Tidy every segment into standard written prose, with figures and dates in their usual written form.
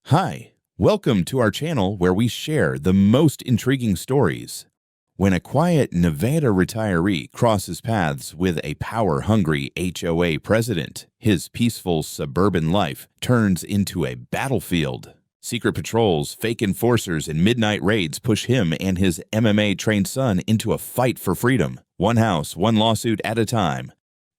Hi, welcome to our channel where we share the most intriguing stories. When a quiet Nevada retiree crosses paths with a power-hungry HOA president, his peaceful suburban life turns into a battlefield. Secret patrols, fake enforcers, and midnight raids push him and his MMA-trained son into a fight for freedom, one house, one lawsuit at a time.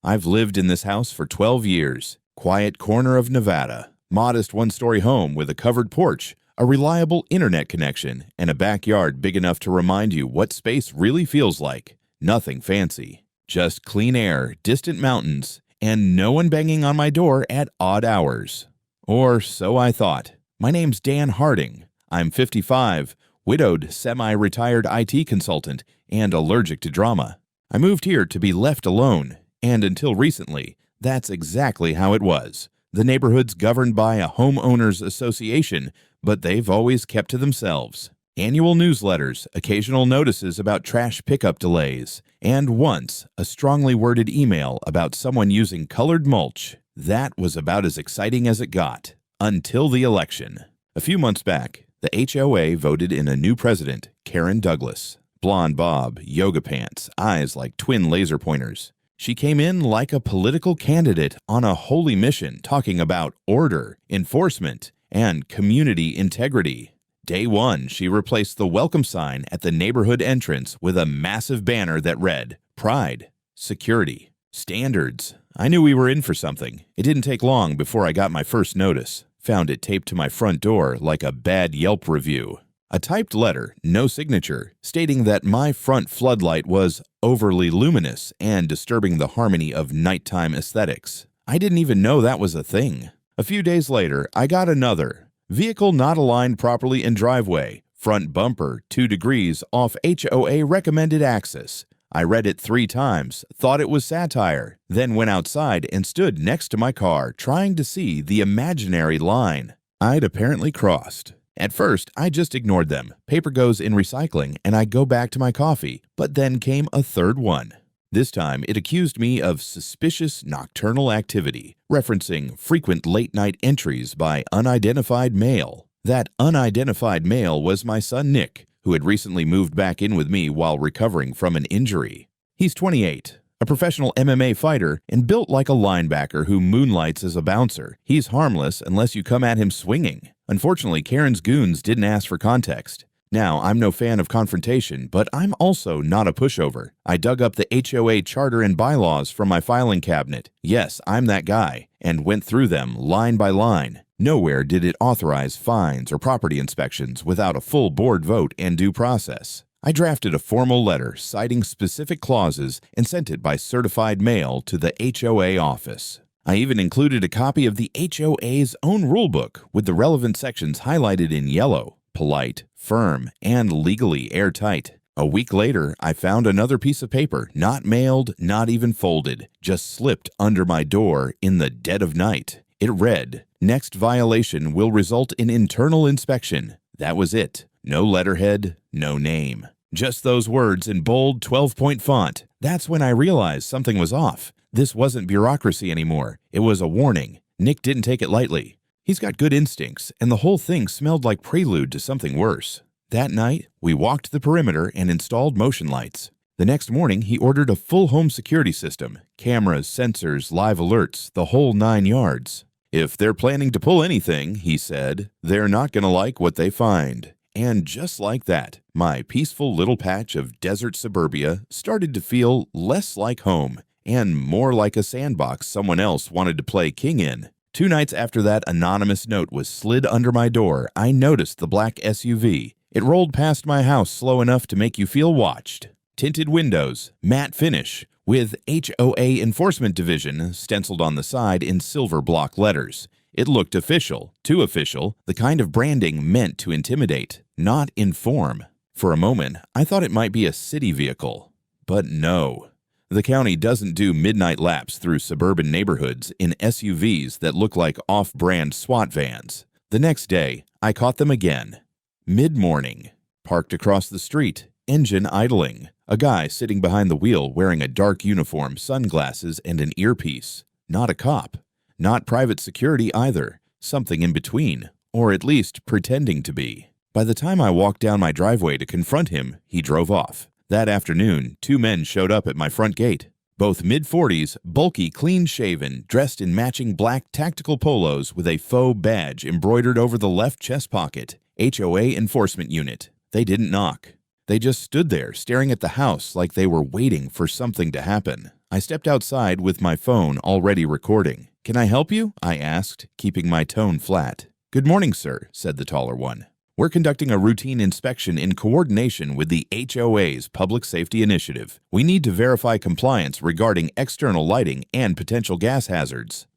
I've lived in this house for 12 years, quiet corner of Nevada. Modest one-story home with a covered porch, a reliable internet connection, and a backyard big enough to remind you what space really feels like. Nothing fancy. Just clean air, distant mountains, and no one banging on my door at odd hours. Or so I thought. My name's Dan Harding. I'm 55, widowed, semi-retired IT consultant, and allergic to drama. I moved here to be left alone, and until recently, that's exactly how it was. The neighborhood's governed by a homeowners association, but they've always kept to themselves. Annual newsletters, occasional notices about trash pickup delays, and once a strongly worded email about someone using colored mulch. That was about as exciting as it got, until the election. A few months back, the HOA voted in a new president, Karen Douglas. Blonde bob, yoga pants, eyes like twin laser pointers. She came in like a political candidate on a holy mission, talking about order, enforcement, and community integrity. Day one, she replaced the welcome sign at the neighborhood entrance with a massive banner that read, Pride, Security, Standards. I knew we were in for something. It didn't take long before I got my first notice. Found it taped to my front door like a bad Yelp review. A typed letter, no signature, stating that my front floodlight was overly luminous and disturbing the harmony of nighttime aesthetics. I didn't even know that was a thing. A few days later, I got another. Vehicle not aligned properly in driveway. Front bumper 2 degrees off HOA recommended axis. I read it 3 times, thought it was satire, then went outside and stood next to my car trying to see the imaginary line I'd apparently crossed. At first, I just ignored them. Paper goes in recycling, and I go back to my coffee. But then came a third one. This time, it accused me of suspicious nocturnal activity, referencing frequent late-night entries by unidentified male. That unidentified male was my son Nick, who had recently moved back in with me while recovering from an injury. He's 28. A professional MMA fighter and built like a linebacker who moonlights as a bouncer. He's harmless unless you come at him swinging. Unfortunately, Karen's goons didn't ask for context. Now, I'm no fan of confrontation, but I'm also not a pushover. I dug up the HOA charter and bylaws from my filing cabinet. Yes, I'm that guy, and went through them line by line. Nowhere did it authorize fines or property inspections without a full board vote and due process. I drafted a formal letter citing specific clauses and sent it by certified mail to the HOA office. I even included a copy of the HOA's own rulebook with the relevant sections highlighted in yellow: polite, firm, and legally airtight. A week later, I found another piece of paper, not mailed, not even folded, just slipped under my door in the dead of night. It read, "Next violation will result in internal inspection." That was it. No letterhead, no name. Just those words in bold 12-point font. That's when I realized something was off. This wasn't bureaucracy anymore. It was a warning. Nick didn't take it lightly. He's got good instincts, and the whole thing smelled like prelude to something worse. That night, we walked the perimeter and installed motion lights. The next morning, he ordered a full home security system. Cameras, sensors, live alerts, the whole 9 yards. If they're planning to pull anything, he said, they're not going to like what they find. And just like that, my peaceful little patch of desert suburbia started to feel less like home and more like a sandbox someone else wanted to play king in. 2 nights after that anonymous note was slid under my door, I noticed the black SUV. It rolled past my house slow enough to make you feel watched. Tinted windows, matte finish, with HOA Enforcement Division stenciled on the side in silver block letters. It looked official, too official, the kind of branding meant to intimidate, not inform. For a moment, I thought it might be a city vehicle. But no. The county doesn't do midnight laps through suburban neighborhoods in SUVs that look like off-brand SWAT vans. The next day, I caught them again. Mid-morning. Parked across the street, engine idling. A guy sitting behind the wheel wearing a dark uniform, sunglasses, and an earpiece. Not a cop. Not private security either. Something in between. or at least pretending to be. By the time I walked down my driveway to confront him, he drove off. That afternoon, 2 men showed up at my front gate. Both mid-40s, bulky, clean-shaven, dressed in matching black tactical polos with a faux badge embroidered over the left chest pocket. HOA Enforcement Unit. They didn't knock. They just stood there staring at the house like they were waiting for something to happen. I stepped outside with my phone already recording. "Can I help you?" I asked, keeping my tone flat. "Good morning, sir," said the taller one. "We're conducting a routine inspection in coordination with the HOA's Public Safety Initiative. We need to verify compliance regarding external lighting and potential gas hazards."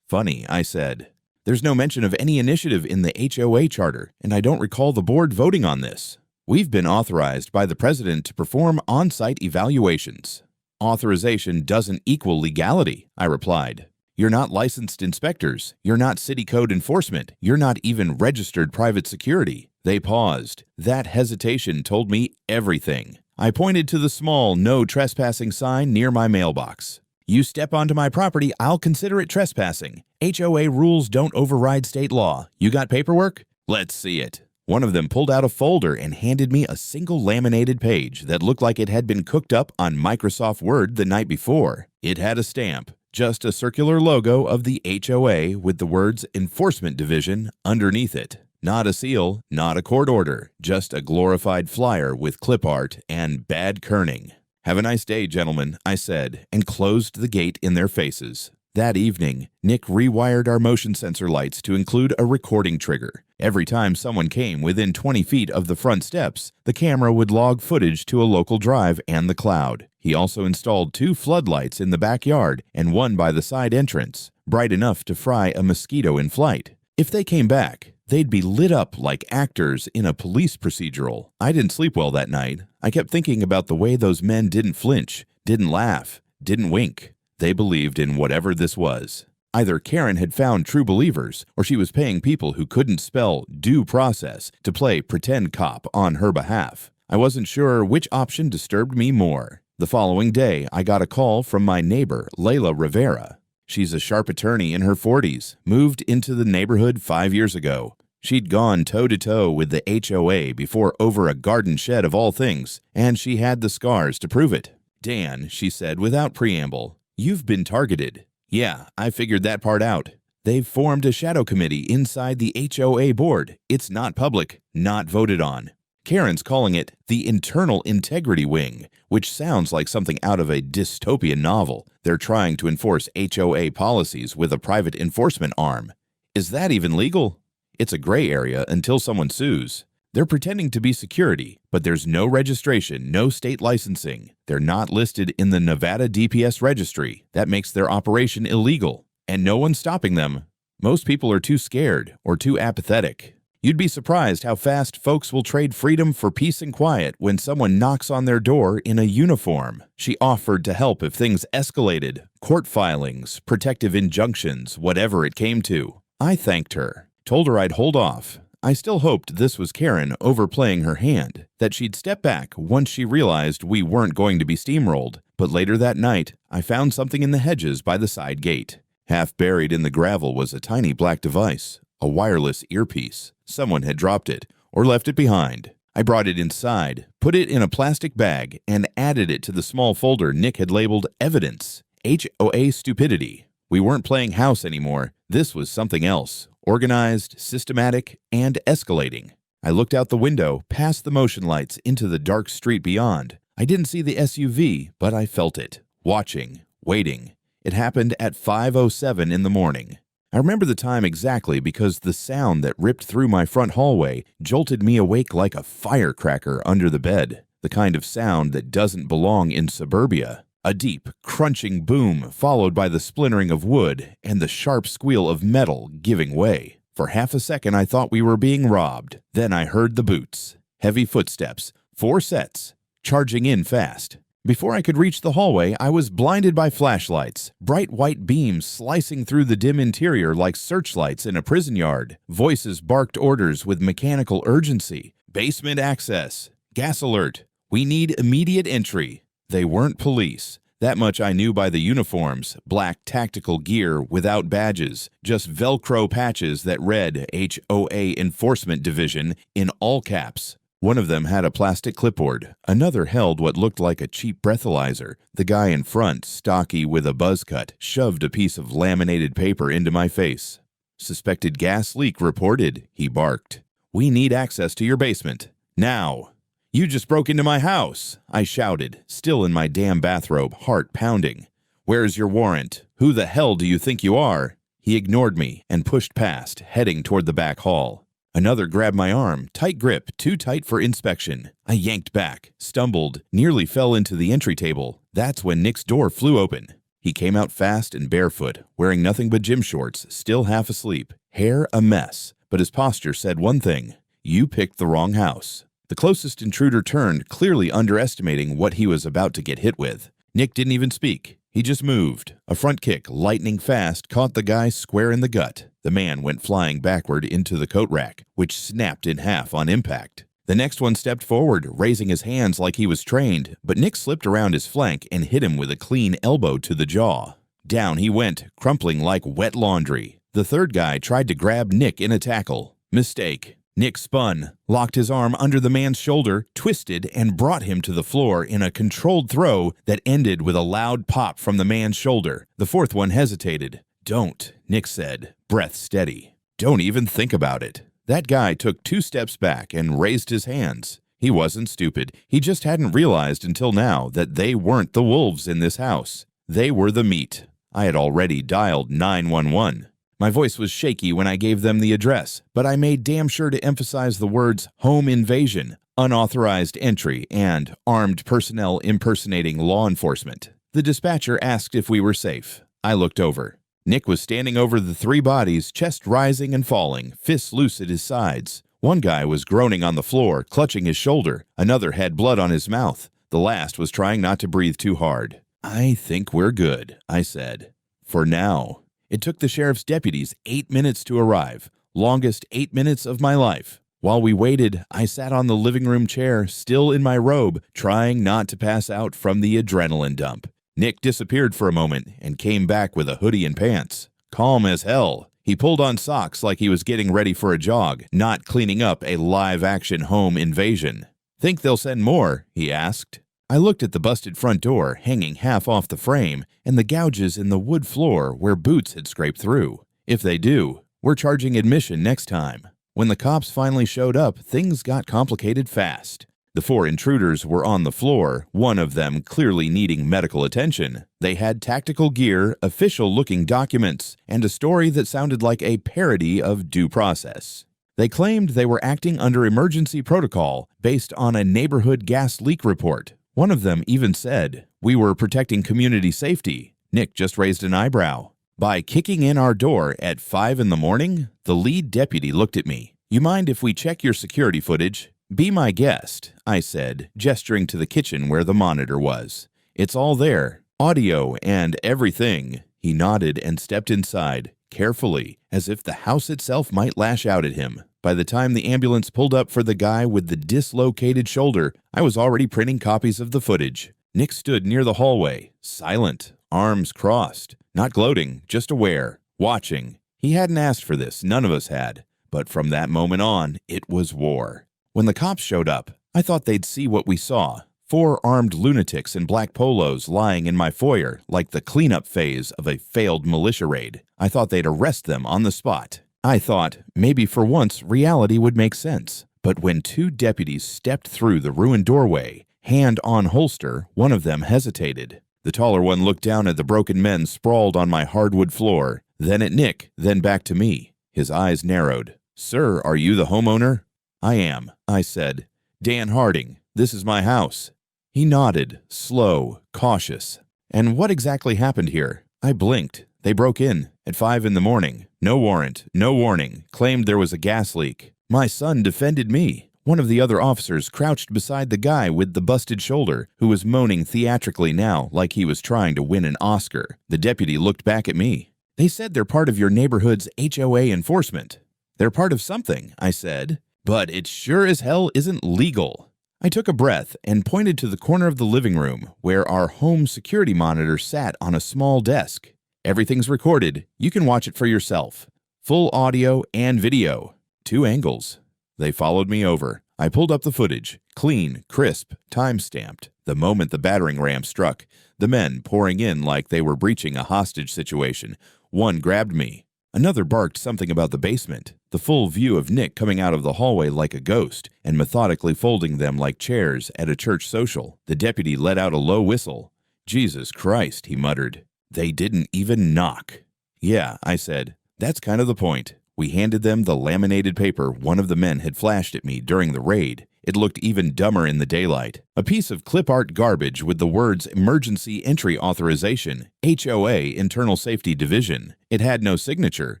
"Funny," I said. "There's no mention of any initiative in the HOA charter, and I don't recall the board voting on this. We've been authorized by the president to perform on-site evaluations." "Authorization doesn't equal legality," I replied. "You're not licensed inspectors. You're not city code enforcement. You're not even registered private security." They paused. That hesitation told me everything. I pointed to the small "No Trespassing" sign near my mailbox. "You step onto my property, I'll consider it trespassing. HOA rules don't override state law. You got paperwork? Let's see it." One of them pulled out a folder and handed me a single laminated page that looked like it had been cooked up on Microsoft Word the night before. It had a stamp. Just a circular logo of the HOA with the words Enforcement Division underneath it. Not a seal, not a court order, just a glorified flyer with clip art and bad kerning. "Have a nice day, gentlemen," I said, and closed the gate in their faces. That evening, Nick rewired our motion sensor lights to include a recording trigger. Every time someone came within 20 feet of the front steps, the camera would log footage to a local drive and the cloud. He also installed 2 floodlights in the backyard and 1 by the side entrance, bright enough to fry a mosquito in flight. If they came back, they'd be lit up like actors in a police procedural. I didn't sleep well that night. I kept thinking about the way those men didn't flinch, didn't laugh, didn't wink. They believed in whatever this was. Either Karen had found true believers, or she was paying people who couldn't spell due process to play pretend cop on her behalf. I wasn't sure which option disturbed me more. The following day, I got a call from my neighbor, Layla Rivera. She's a sharp attorney in her 40s, moved into the neighborhood 5 years ago. She'd gone toe-to-toe with the HOA before over a garden shed of all things, and she had the scars to prove it. "Dan," she said without preamble, "you've been targeted." "Yeah, I figured that part out. They've formed a shadow committee inside the HOA board. It's not public, not voted on. Karen's calling it the Internal Integrity Wing, which sounds like something out of a dystopian novel. They're trying to enforce HOA policies with a private enforcement arm. Is that even legal? It's a gray area until someone sues. They're pretending to be security, but there's no registration, no state licensing. They're not listed in the Nevada DPS registry. That makes their operation illegal, and no one's stopping them. Most people are too scared or too apathetic. You'd be surprised how fast folks will trade freedom for peace and quiet when someone knocks on their door in a uniform." She offered to help if things escalated, court filings, protective injunctions, whatever it came to. I thanked her, told her I'd hold off. I still hoped this was Karen overplaying her hand, that she'd step back once she realized we weren't going to be steamrolled. But later that night, I found something in the hedges by the side gate. Half buried in the gravel was a tiny black device, a wireless earpiece. Someone had dropped it or left it behind. I brought it inside, put it in a plastic bag, and added it to the small folder Nick had labeled Evidence. HOA Stupidity. We weren't playing house anymore. This was something else. Organized, systematic, and escalating. I looked out the window, past the motion lights, into the dark street beyond. I didn't see the SUV, but I felt it. Watching, waiting. It happened at 5:07 in the morning. I remember the time exactly because the sound that ripped through my front hallway jolted me awake like a firecracker under the bed. The kind of sound that doesn't belong in suburbia. A deep, crunching boom followed by the splintering of wood and the sharp squeal of metal giving way. For half a second I thought we were being robbed. Then I heard the boots. Heavy footsteps. 4 sets. Charging in fast. Before I could reach the hallway, I was blinded by flashlights. Bright white beams slicing through the dim interior like searchlights in a prison yard. Voices barked orders with mechanical urgency. "Basement access. Gas alert. We need immediate entry." They weren't police. That much I knew by the uniforms, black tactical gear without badges, just Velcro patches that read HOA Enforcement Division in all caps. One of them had a plastic clipboard. Another held what looked like a cheap breathalyzer. The guy in front, stocky with a buzz cut, shoved a piece of laminated paper into my face. "Suspected gas leak reported," he barked. "We need access to your basement. Now." "You just broke into my house," I shouted, still in my damn bathrobe, heart pounding. "Where's your warrant? Who the hell do you think you are?" He ignored me and pushed past, heading toward the back hall. Another grabbed my arm, tight grip, too tight for inspection. I yanked back, stumbled, nearly fell into the entry table. That's when Nick's door flew open. He came out fast and barefoot, wearing nothing but gym shorts, still half asleep, hair a mess, but his posture said one thing: "You picked the wrong house." The closest intruder turned, clearly underestimating what he was about to get hit with. Nick didn't even speak. He just moved. A front kick, lightning fast, caught the guy square in the gut. The man went flying backward into the coat rack, which snapped in half on impact. The next one stepped forward, raising his hands like he was trained, but Nick slipped around his flank and hit him with a clean elbow to the jaw. Down he went, crumpling like wet laundry. The third guy tried to grab Nick in a tackle. Mistake. Nick spun, locked his arm under the man's shoulder, twisted, and brought him to the floor in a controlled throw that ended with a loud pop from the man's shoulder. The fourth one hesitated. "Don't," Nick said, breath steady. "Don't even think about it." That guy took 2 steps back and raised his hands. He wasn't stupid. He just hadn't realized until now that they weren't the wolves in this house. They were the meat. I had already dialed 911. My voice was shaky when I gave them the address, but I made damn sure to emphasize the words home invasion, unauthorized entry, and armed personnel impersonating law enforcement. The dispatcher asked if we were safe. I looked over. Nick was standing over the 3 bodies, chest rising and falling, fists loose at his sides. One guy was groaning on the floor, clutching his shoulder. Another had blood on his mouth. The last was trying not to breathe too hard. "I think we're good," I said. "For now." It took the sheriff's deputies 8 minutes to arrive, longest 8 minutes of my life. While we waited, I sat on the living room chair, still in my robe, trying not to pass out from the adrenaline dump. Nick disappeared for a moment and came back with a hoodie and pants. Calm as hell. He pulled on socks like he was getting ready for a jog, not cleaning up a live-action home invasion. "Think they'll send more?" he asked. I looked at the busted front door, hanging half off the frame, and the gouges in the wood floor where boots had scraped through. If they do, we're charging admission next time. When the cops finally showed up, things got complicated fast. The 4 intruders were on the floor, one of them clearly needing medical attention. They had tactical gear, official-looking documents, and a story that sounded like a parody of due process. They claimed they were acting under emergency protocol based on a neighborhood gas leak report. One of them even said, "We were protecting community safety." Nick just raised an eyebrow. "By kicking in our door at 5 in the morning?" The lead deputy looked at me. "You mind if we check your security footage?" "Be my guest," I said, gesturing to the kitchen where the monitor was. "It's all there. Audio and everything." He nodded and stepped inside, carefully, as if the house itself might lash out at him. By the time the ambulance pulled up for the guy with the dislocated shoulder, I was already printing copies of the footage. Nick stood near the hallway, silent, arms crossed, not gloating, just aware, watching. He hadn't asked for this, none of us had. But from that moment on, it was war. When the cops showed up, I thought they'd see what we saw. 4 armed lunatics in black polos lying in my foyer like the cleanup phase of a failed militia raid. I thought they'd arrest them on the spot. I thought maybe for once reality would make sense. But when 2 deputies stepped through the ruined doorway, hand on holster, one of them hesitated. The taller one looked down at the broken men sprawled on my hardwood floor, then at Nick, then back to me. His eyes narrowed. "Sir, are you the homeowner?" "I am," I said. "Dan Harding. This is my house." He nodded, slow, cautious. "And what exactly happened here?" I blinked. "They broke in at 5 in the morning. No warrant, no warning. Claimed there was a gas leak. My son defended me." One of the other officers crouched beside the guy with the busted shoulder, who was moaning theatrically now like he was trying to win an Oscar. The deputy looked back at me. "They said they're part of your neighborhood's HOA enforcement." "They're part of something," I said. "But it sure as hell isn't legal." I took a breath and pointed to the corner of the living room where our home security monitor sat on a small desk. Everything's recorded. You can watch it for yourself. Full audio and video. 2 angles. They followed me over. I pulled up the footage. Clean, crisp, time-stamped. The moment the battering ram struck, the men pouring in like they were breaching a hostage situation. One grabbed me. Another barked something about the basement. The full view of Nick coming out of the hallway like a ghost and methodically folding them like chairs at a church social. The deputy let out a low whistle. "Jesus Christ," he muttered. "They didn't even knock." "Yeah," I said. "That's kind of the point." We handed them the laminated paper one of the men had flashed at me during the raid. It looked even dumber in the daylight. A piece of clip art garbage with the words Emergency Entry Authorization, HOA Internal Safety Division. It had no signature,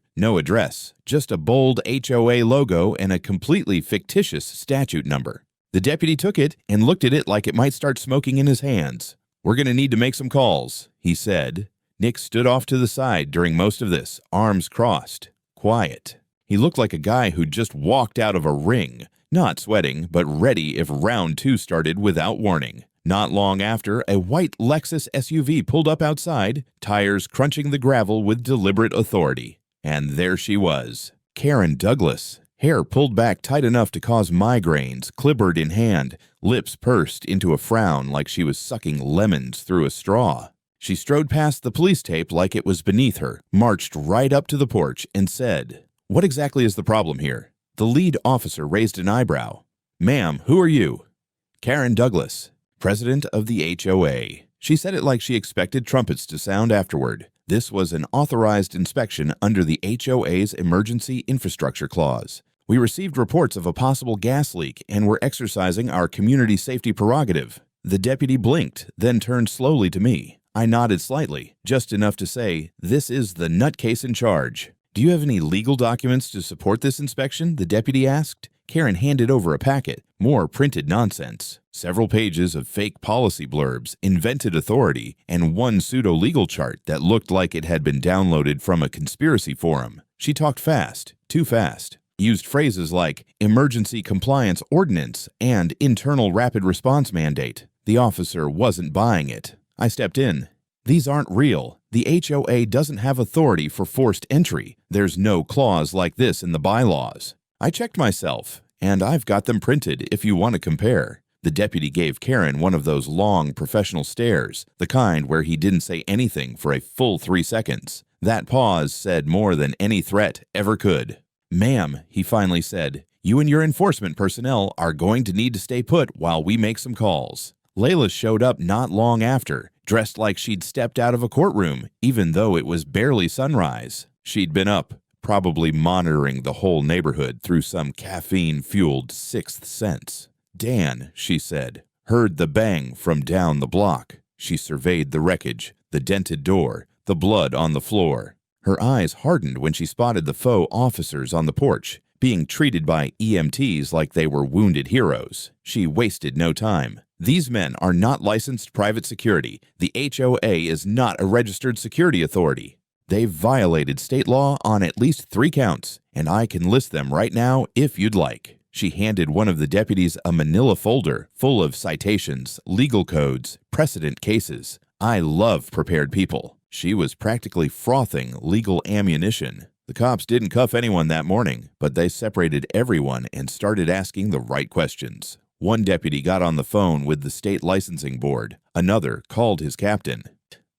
no address, just a bold HOA logo and a completely fictitious statute number. The deputy took it and looked at it like it might start smoking in his hands. "We're going to need to make some calls," he said. Nick stood off to the side during most of this, arms crossed. Quiet. He looked like a guy who'd just walked out of a ring, not sweating, but ready if round 2 started without warning. Not long after, a white Lexus SUV pulled up outside, tires crunching the gravel with deliberate authority. And there she was, Karen Douglas, hair pulled back tight enough to cause migraines, clipboard in hand, lips pursed into a frown like she was sucking lemons through a straw. She strode past the police tape like it was beneath her, marched right up to the porch, and said, "What exactly is the problem here?" The lead officer raised an eyebrow. "Ma'am, who are you?" "Karen Douglas, president of the HOA." She said it like she expected trumpets to sound afterward. This was an authorized inspection under the HOA's Emergency Infrastructure Clause. We received reports of a possible gas leak and were exercising our community safety prerogative. The deputy blinked, then turned slowly to me. I nodded slightly, just enough to say, "This is the nutcase in charge." "Do you have any legal documents to support this inspection?" the deputy asked. Karen handed over a packet, more printed nonsense. Several pages of fake policy blurbs, invented authority, and one pseudo-legal chart that looked like it had been downloaded from a conspiracy forum. She talked fast, too fast. Used phrases like emergency compliance ordinance and internal rapid response mandate. The officer wasn't buying it. I stepped in. "These aren't real. The HOA doesn't have authority for forced entry. There's no clause like this in the bylaws." I checked myself, and I've got them printed if you want to compare. The deputy gave Karen one of those long professional stares, the kind where he didn't say anything for a full 3 seconds. That pause said more than any threat ever could. "Ma'am," he finally said, "you and your enforcement personnel are going to need to stay put while we make some calls." Layla showed up not long after, dressed like she'd stepped out of a courtroom, even though it was barely sunrise. She'd been up, probably monitoring the whole neighborhood through some caffeine-fueled sixth sense. "Dan," she said, heard the bang from down the block. She surveyed the wreckage, the dented door, the blood on the floor. Her eyes hardened when she spotted the faux officers on the porch, being treated by EMTs like they were wounded heroes. She wasted no time. "These men are not licensed private security. The HOA is not a registered security authority. They've violated state law on at least 3 counts, and I can list them right now if you'd like." She handed one of the deputies a manila folder full of citations, legal codes, precedent cases. I love prepared people. She was practically frothing legal ammunition. The cops didn't cuff anyone that morning, but they separated everyone and started asking the right questions. One deputy got on the phone with the state licensing board. Another called his captain.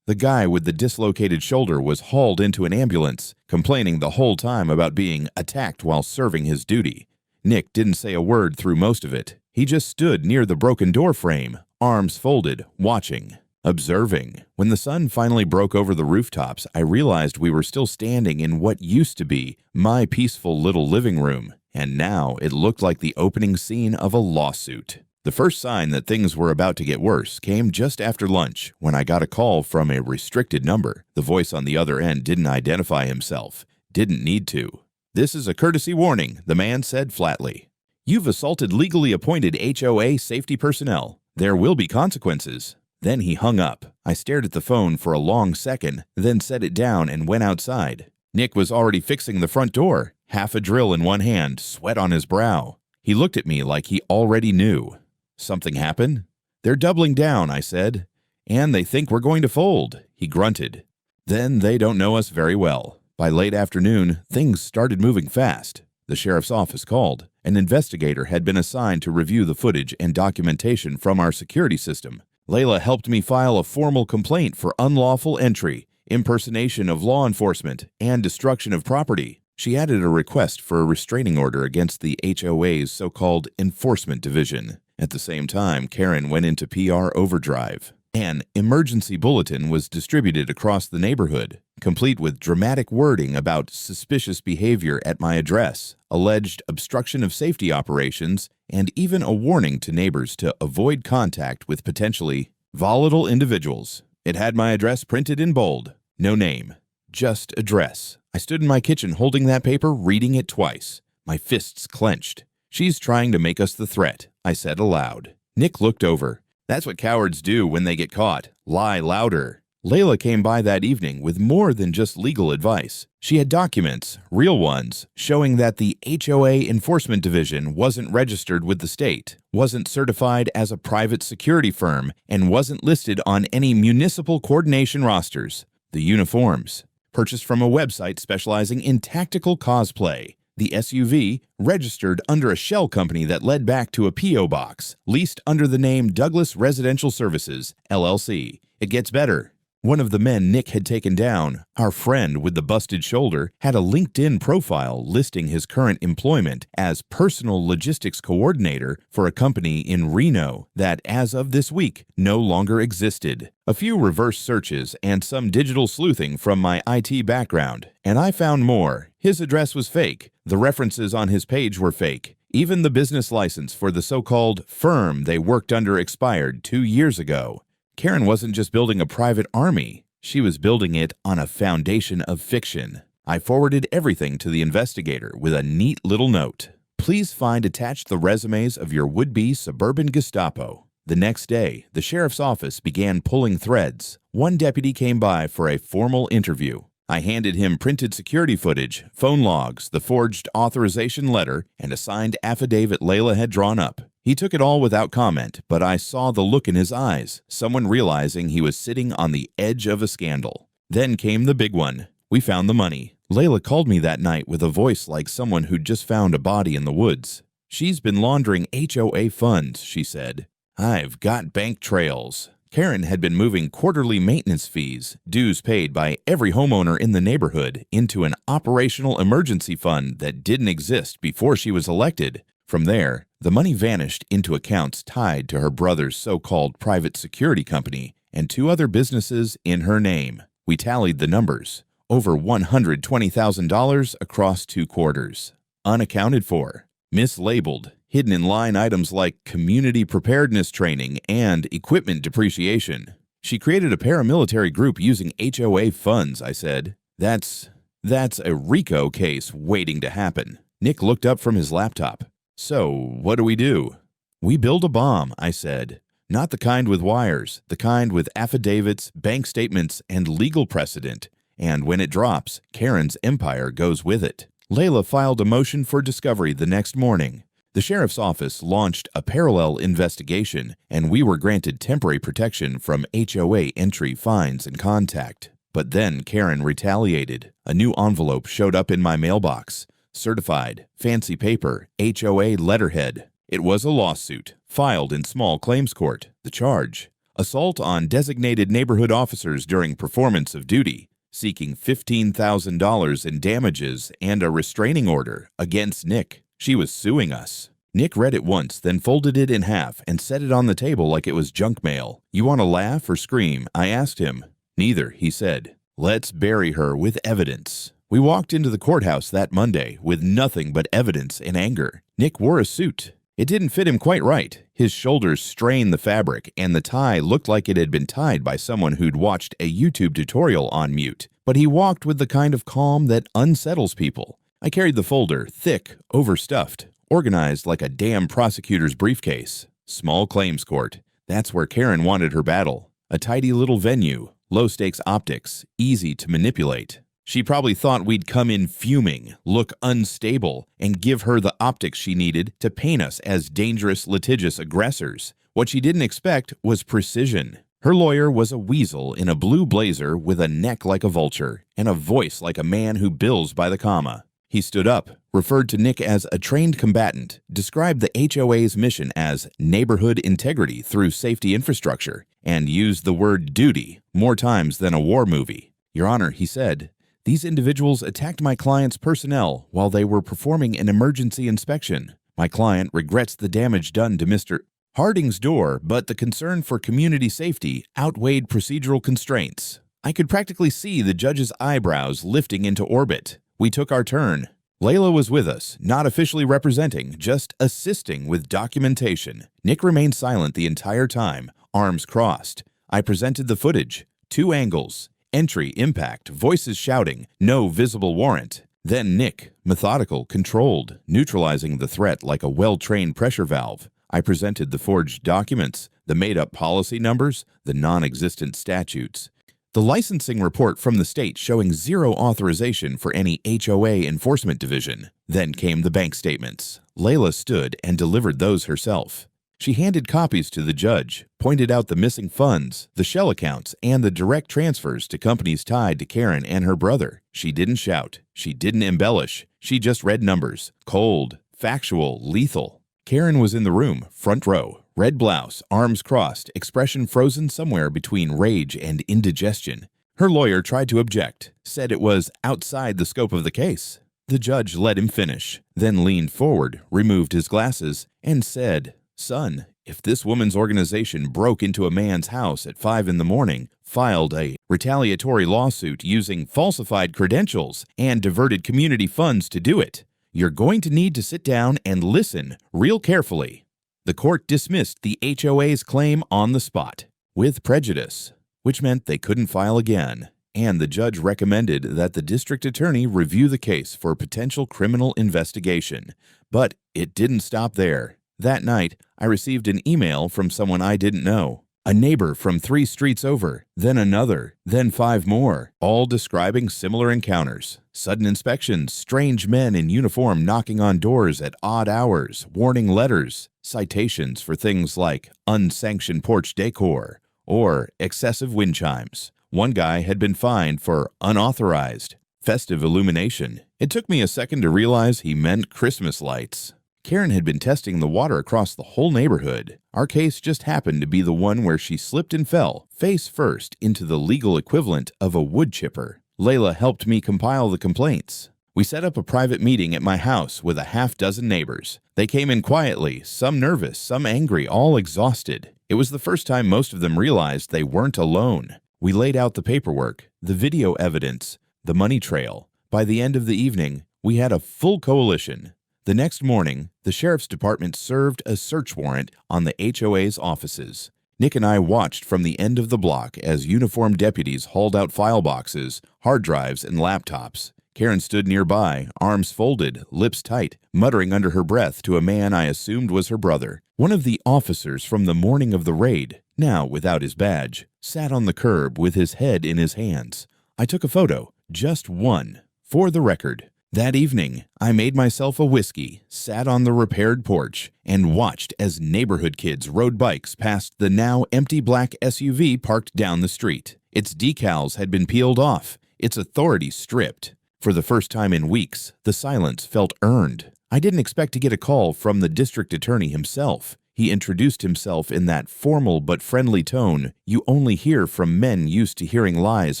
The guy with the dislocated shoulder was hauled into an ambulance, complaining the whole time about being attacked while serving his duty. Nick didn't say a word through most of it. He just stood near the broken door frame, arms folded, watching, observing. When the sun finally broke over the rooftops, I realized we were still standing in what used to be my peaceful little living room. And now it looked like the opening scene of a lawsuit. The first sign that things were about to get worse came just after lunch when I got a call from a restricted number. The voice on the other end didn't identify himself. Didn't need to. "This is a courtesy warning," the man said flatly. "You've assaulted legally appointed HOA safety personnel. There will be consequences." Then he hung up. I stared at the phone for a long second, then set it down and went outside. Nick was already fixing the front door, half a drill in one hand, sweat on his brow. He looked at me like he already knew. Something happened? They're doubling down, I said. And they think we're going to fold, he grunted. Then they don't know us very well. By late afternoon, things started moving fast. The sheriff's office called. An investigator had been assigned to review the footage and documentation from our security system. Layla helped me file a formal complaint for unlawful entry, impersonation of law enforcement, and destruction of property. She added a request for a restraining order against the HOA's so-called enforcement division. At the same time, Karen went into PR overdrive. An emergency bulletin was distributed across the neighborhood, complete with dramatic wording about suspicious behavior at my address, alleged obstruction of safety operations, and even a warning to neighbors to avoid contact with potentially volatile individuals. It had my address printed in bold. No name, just address. I stood in my kitchen holding that paper, reading it twice. My fists clenched. "She's trying to make us the threat," I said aloud. Nick looked over. "That's what cowards do when they get caught. Lie louder." Layla came by that evening with more than just legal advice. She had documents, real ones, showing that the HOA Enforcement Division wasn't registered with the state, wasn't certified as a private security firm, and wasn't listed on any municipal coordination rosters. The uniforms, purchased from a website specializing in tactical cosplay. The SUV, registered under a shell company that led back to a P.O. box, leased under the name Douglas Residential Services, LLC. It gets better. One of the men Nick had taken down, our friend with the busted shoulder, had a LinkedIn profile listing his current employment as personal logistics coordinator for a company in Reno that, as of this week, no longer existed. A few reverse searches and some digital sleuthing from my IT background, and I found more. His address was fake. The references on his page were fake. Even the business license for the so-called firm they worked under expired 2 years ago. Karen wasn't just building a private army. She was building it on a foundation of fiction. I forwarded everything to the investigator with a neat little note. "Please find attached the resumes of your would-be suburban Gestapo." The next day, the sheriff's office began pulling threads. One deputy came by for a formal interview. I handed him printed security footage, phone logs, the forged authorization letter, and a signed affidavit Layla had drawn up. He took it all without comment, but I saw the look in his eyes, someone realizing he was sitting on the edge of a scandal. Then came the big one. We found the money. Layla called me that night with a voice like someone who'd just found a body in the woods. "She's been laundering HOA funds," she said. "I've got bank trails." Karen had been moving quarterly maintenance fees, dues paid by every homeowner in the neighborhood, into an operational emergency fund that didn't exist before she was elected. From there, the money vanished into accounts tied to her brother's so-called private security company and 2 other businesses in her name. We tallied the numbers. Over $120,000 across 2 quarters. Unaccounted for. Mislabeled. Hidden in line items like community preparedness training and equipment depreciation. "She created a paramilitary group using HOA funds," I said. That's a RICO case waiting to happen." Nick looked up from his laptop. "So, what do we do?" "We build a bomb," I said. "Not the kind with wires, the kind with affidavits, bank statements, and legal precedent. And when it drops, Karen's empire goes with it." Layla filed a motion for discovery the next morning. The sheriff's office launched a parallel investigation, and we were granted temporary protection from HOA entry, fines, and contact. But then Karen retaliated. A new envelope showed up in my mailbox. Certified, fancy paper, HOA letterhead. It was a lawsuit, filed in small claims court. The charge: assault on designated neighborhood officers during performance of duty, seeking $15,000 in damages and a restraining order against Nick. She was suing us. Nick read it once, then folded it in half and set it on the table like it was junk mail. "You want to laugh or scream?" I asked him. "Neither," he said. "Let's bury her with evidence." We walked into the courthouse that Monday with nothing but evidence and anger. Nick wore a suit. It didn't fit him quite right. His shoulders strained the fabric, and the tie looked like it had been tied by someone who'd watched a YouTube tutorial on mute. But he walked with the kind of calm that unsettles people. I carried the folder, thick, overstuffed, organized like a damn prosecutor's briefcase. Small claims court. That's where Karen wanted her battle. A tidy little venue, low-stakes optics, easy to manipulate. She probably thought we'd come in fuming, look unstable, and give her the optics she needed to paint us as dangerous, litigious aggressors. What she didn't expect was precision. Her lawyer was a weasel in a blue blazer with a neck like a vulture and a voice like a man who bills by the comma. He stood up, referred to Nick as a trained combatant, described the HOA's mission as neighborhood integrity through safety infrastructure, and used the word duty more times than a war movie. "Your Honor," he said, "these individuals attacked my client's personnel while they were performing an emergency inspection. My client regrets the damage done to Mr. Harding's door, but the concern for community safety outweighed procedural constraints." I could practically see the judge's eyebrows lifting into orbit. We took our turn. Layla was with us, not officially representing, just assisting with documentation. Nick remained silent the entire time, arms crossed. I presented the footage. 2 angles. Entry, impact, voices shouting, no visible warrant. Then Nick, methodical, controlled, neutralizing the threat like a well-trained pressure valve. I presented the forged documents, the made-up policy numbers, the non-existent statutes. The licensing report from the state showing 0 authorization for any HOA enforcement division. Then came the bank statements. Layla stood and delivered those herself. She handed copies to the judge, pointed out the missing funds, the shell accounts, and the direct transfers to companies tied to Karen and her brother. She didn't shout. She didn't embellish. She just read numbers. Cold, factual, lethal. Karen was in the room, front row, red blouse, arms crossed, expression frozen somewhere between rage and indigestion. Her lawyer tried to object, said it was outside the scope of the case. The judge let him finish, then leaned forward, removed his glasses, and said, "Son, if this woman's organization broke into a man's house at 5 in the morning, filed a retaliatory lawsuit using falsified credentials, and diverted community funds to do it, you're going to need to sit down and listen real carefully." The court dismissed the HOA's claim on the spot, with prejudice, which meant they couldn't file again, and the judge recommended that the district attorney review the case for potential criminal investigation. But it didn't stop there. That night, I received an email from someone I didn't know. A neighbor from 3 streets over, then another, then 5 more, all describing similar encounters. Sudden inspections, strange men in uniform knocking on doors at odd hours, warning letters, citations for things like unsanctioned porch decor or excessive wind chimes. One guy had been fined for unauthorized festive illumination. It took me a second to realize he meant Christmas lights. Karen had been testing the water across the whole neighborhood. Our case just happened to be the one where she slipped and fell, face first, into the legal equivalent of a wood chipper. Layla helped me compile the complaints. We set up a private meeting at my house with a half-dozen neighbors. They came in quietly, some nervous, some angry, all exhausted. It was the first time most of them realized they weren't alone. We laid out the paperwork, the video evidence, the money trail. By the end of the evening, we had a full coalition. The next morning, the sheriff's department served a search warrant on the HOA's offices. Nick and I watched from the end of the block as uniformed deputies hauled out file boxes, hard drives, and laptops. Karen stood nearby, arms folded, lips tight, muttering under her breath to a man I assumed was her brother. One of the officers from the morning of the raid, now without his badge, sat on the curb with his head in his hands. I took a photo, just one, for the record. That evening, I made myself a whiskey, sat on the repaired porch, and watched as neighborhood kids rode bikes past the now empty black SUV parked down the street. Its decals had been peeled off, its authority stripped. For the first time in weeks, the silence felt earned. I didn't expect to get a call from the district attorney himself. He introduced himself in that formal but friendly tone you only hear from men used to hearing lies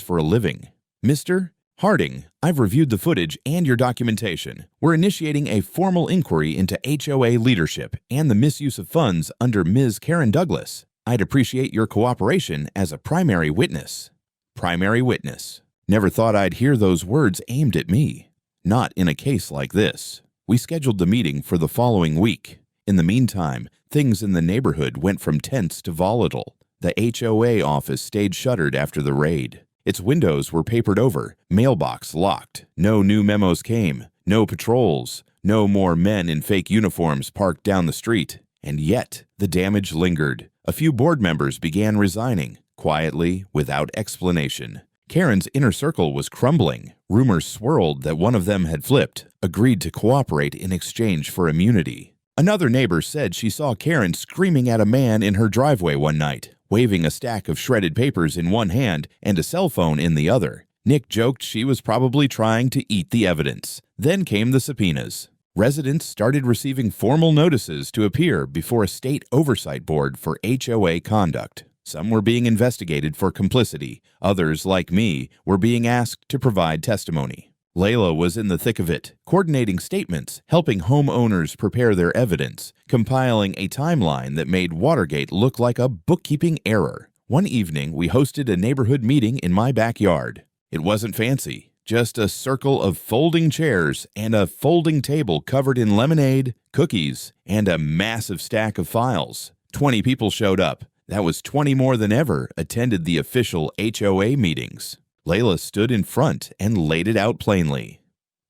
for a living. "Mr. Harding, I've reviewed the footage and your documentation. We're initiating a formal inquiry into HOA leadership and the misuse of funds under Ms. Karen Douglas. I'd appreciate your cooperation as a primary witness." Primary witness. Never thought I'd hear those words aimed at me. Not in a case like this. We scheduled the meeting for the following week. In the meantime, things in the neighborhood went from tense to volatile. The HOA office stayed shuttered after the raid. Its windows were papered over, mailbox locked. No new memos came, no patrols, no more men in fake uniforms parked down the street. And yet, the damage lingered. A few board members began resigning, quietly, without explanation. Karen's inner circle was crumbling. Rumors swirled that one of them had flipped, agreed to cooperate in exchange for immunity. Another neighbor said she saw Karen screaming at a man in her driveway one night, waving a stack of shredded papers in one hand and a cell phone in the other. Nick joked she was probably trying to eat the evidence. Then came the subpoenas. Residents started receiving formal notices to appear before a state oversight board for HOA conduct. Some were being investigated for complicity. Others, like me, were being asked to provide testimony. Layla was in the thick of it, coordinating statements, helping homeowners prepare their evidence, compiling a timeline that made Watergate look like a bookkeeping error. One evening, we hosted a neighborhood meeting in my backyard. It wasn't fancy, just a circle of folding chairs and a folding table covered in lemonade, cookies, and a massive stack of files. 20 people showed up. That was 20 more than ever attended the official HOA meetings. Layla stood in front and laid it out plainly.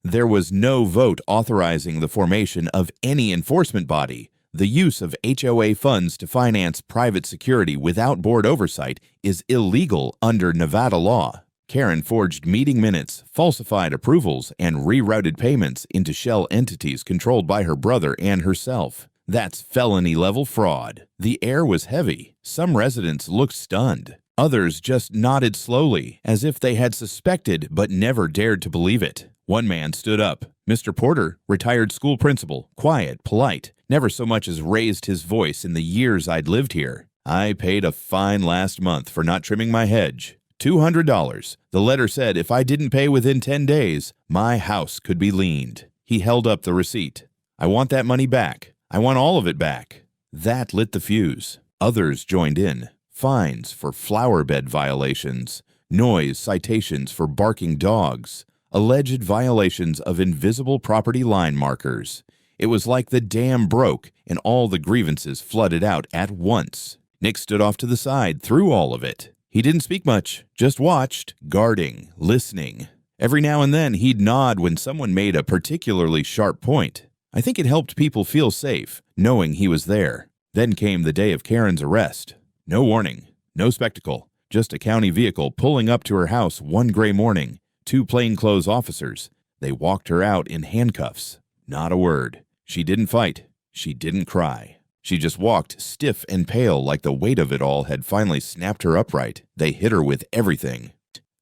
There was no vote authorizing the formation of any enforcement body. The use of HOA funds to finance private security without board oversight is illegal under Nevada law. Karen forged meeting minutes, falsified approvals, and rerouted payments into shell entities controlled by her brother and herself. That's felony-level fraud. The air was heavy. Some residents looked stunned. Others just nodded slowly, as if they had suspected but never dared to believe it. One man stood up. Mr. Porter, retired school principal, quiet, polite, never so much as raised his voice in the years I'd lived here. I paid a fine last month for not trimming my hedge. $200. The letter said if I didn't pay within 10 days, my house could be liened. He held up the receipt. I want that money back. I want all of it back. That lit the fuse. Others joined in. Fines for flower bed violations, noise citations for barking dogs, alleged violations of invisible property line markers. It was like the dam broke and all the grievances flooded out at once. Nick stood off to the side through all of it. He didn't speak much, just watched, guarding, listening. Every now and then he'd nod when someone made a particularly sharp point. I think it helped people feel safe, knowing he was there. Then came the day of Karen's arrest. No warning, no spectacle, just a county vehicle pulling up to her house one gray morning. 2 plainclothes officers. They walked her out in handcuffs. Not a word. She didn't fight. She didn't cry. She just walked stiff and pale like the weight of it all had finally snapped her upright. They hit her with everything.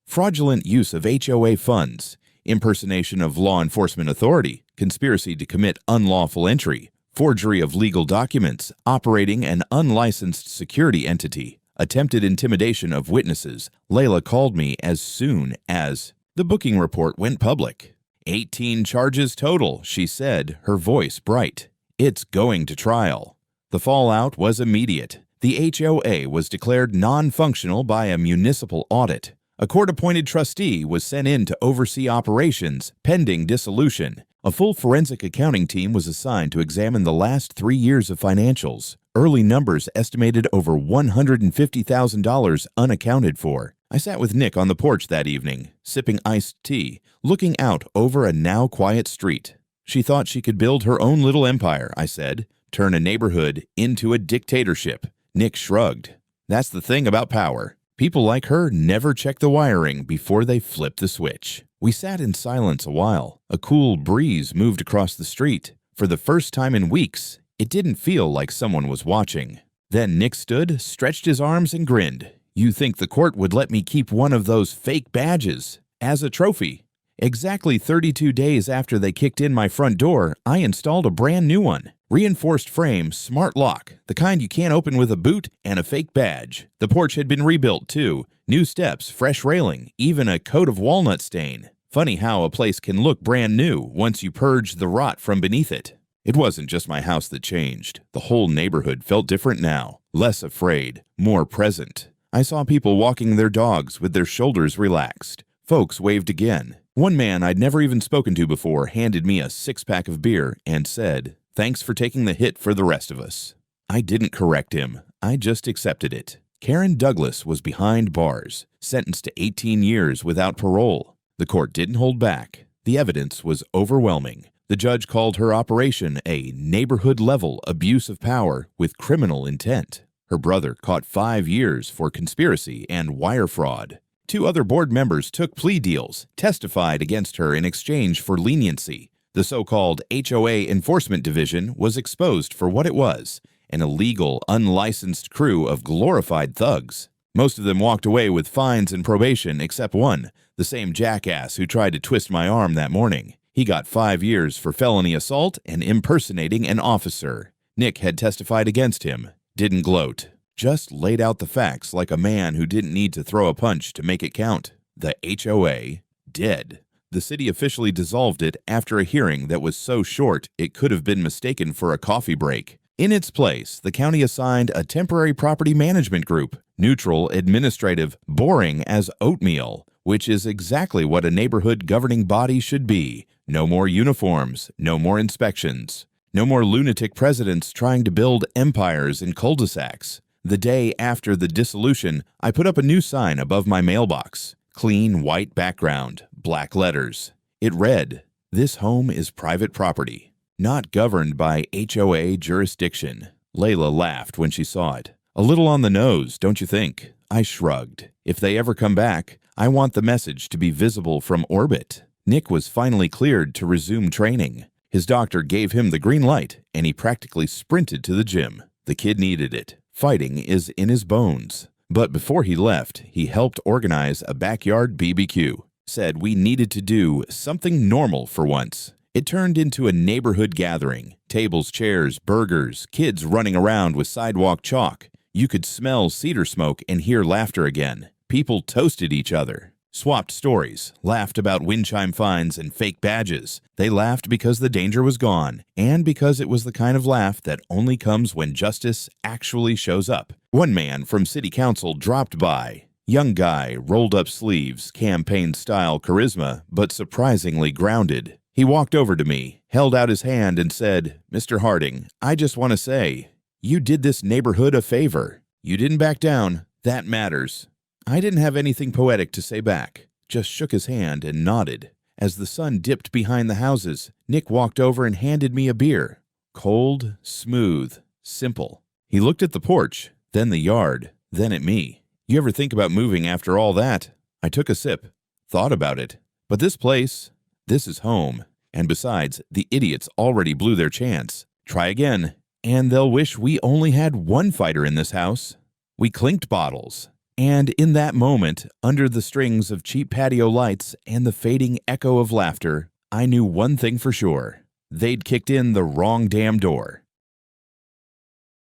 Fraudulent use of HOA funds, impersonation of law enforcement authority, conspiracy to commit unlawful entry, forgery of legal documents, operating an unlicensed security entity, attempted intimidation of witnesses. Layla called me as soon as the booking report went public. 18 charges total, she said, her voice bright. It's going to trial. The fallout was immediate. The HOA was declared non-functional by a municipal audit. A court-appointed trustee was sent in to oversee operations pending dissolution. A full forensic accounting team was assigned to examine the last 3 years of financials. Early numbers estimated over $150,000 unaccounted for. I sat with Nick on the porch that evening, sipping iced tea, looking out over a now quiet street. She thought she could build her own little empire, I said, turn a neighborhood into a dictatorship. Nick shrugged. That's the thing about power. People like her never check the wiring before they flip the switch. We sat in silence a while. A cool breeze moved across the street. For the first time in weeks, it didn't feel like someone was watching. Then Nick stood, stretched his arms, and grinned. You think the court would let me keep one of those fake badges as a trophy? Exactly 32 days after they kicked in my front door, I installed a brand new one. Reinforced frame, smart lock, the kind you can't open with a boot, and a fake badge. The porch had been rebuilt, too. New steps, fresh railing, even a coat of walnut stain. Funny how a place can look brand new once you purge the rot from beneath it. It wasn't just my house that changed. The whole neighborhood felt different now. Less afraid, more present. I saw people walking their dogs with their shoulders relaxed. Folks waved again. One man I'd never even spoken to before handed me a 6-pack of beer and said, "Thanks for taking the hit for the rest of us." I didn't correct him. I just accepted it. Karen Douglas was behind bars, sentenced to 18 years without parole. The court didn't hold back. The evidence was overwhelming. The judge called her operation a neighborhood-level abuse of power with criminal intent. Her brother caught 5 years for conspiracy and wire fraud. 2 other board members took plea deals, testified against her in exchange for leniency. The so-called HOA Enforcement Division was exposed for what it was, an illegal, unlicensed crew of glorified thugs. Most of them walked away with fines and probation except one, the same jackass who tried to twist my arm that morning. He got 5 years for felony assault and impersonating an officer. Nick had testified against him, didn't gloat, just laid out the facts like a man who didn't need to throw a punch to make it count. The HOA, dead. The city officially dissolved it after a hearing that was so short it could have been mistaken for a coffee break. In its place, the county assigned a temporary property management group, neutral, administrative, boring as oatmeal, which is exactly what a neighborhood governing body should be. No more uniforms, no more inspections, no more lunatic presidents trying to build empires in cul-de-sacs. The day after the dissolution, I put up a new sign above my mailbox. Clean white background, black letters. It read, "This home is private property, not governed by HOA jurisdiction." Layla laughed when she saw it. A little on the nose, don't you think? I shrugged. If they ever come back, I want the message to be visible from orbit. Nick was finally cleared to resume training. His doctor gave him the green light, and he practically sprinted to the gym. The kid needed it. Fighting is in his bones. But before he left, he helped organize a backyard BBQ. Said we needed to do something normal for once. It turned into a neighborhood gathering. Tables, chairs, burgers, kids running around with sidewalk chalk. You could smell cedar smoke and hear laughter again. People toasted each other, swapped stories, laughed about wind chime fines and fake badges. They laughed because the danger was gone, and because it was the kind of laugh that only comes when justice actually shows up. One man from city council dropped by. Young guy, rolled up sleeves, campaign-style charisma, but surprisingly grounded. He walked over to me, held out his hand, and said, "Mr. Harding, I just want to say, you did this neighborhood a favor. You didn't back down. That matters." I didn't have anything poetic to say back, just shook his hand and nodded. As the sun dipped behind the houses, Nick walked over and handed me a beer. Cold, smooth, simple. He looked at the porch, then the yard, then at me. "You ever think about moving after all that?" I took a sip, thought about it. But this place, this is home. And besides, the idiots already blew their chance. Try again, and they'll wish we only had one fighter in this house. We clinked bottles. And in that moment, under the strings of cheap patio lights and the fading echo of laughter, I knew one thing for sure. They'd kicked in the wrong damn door.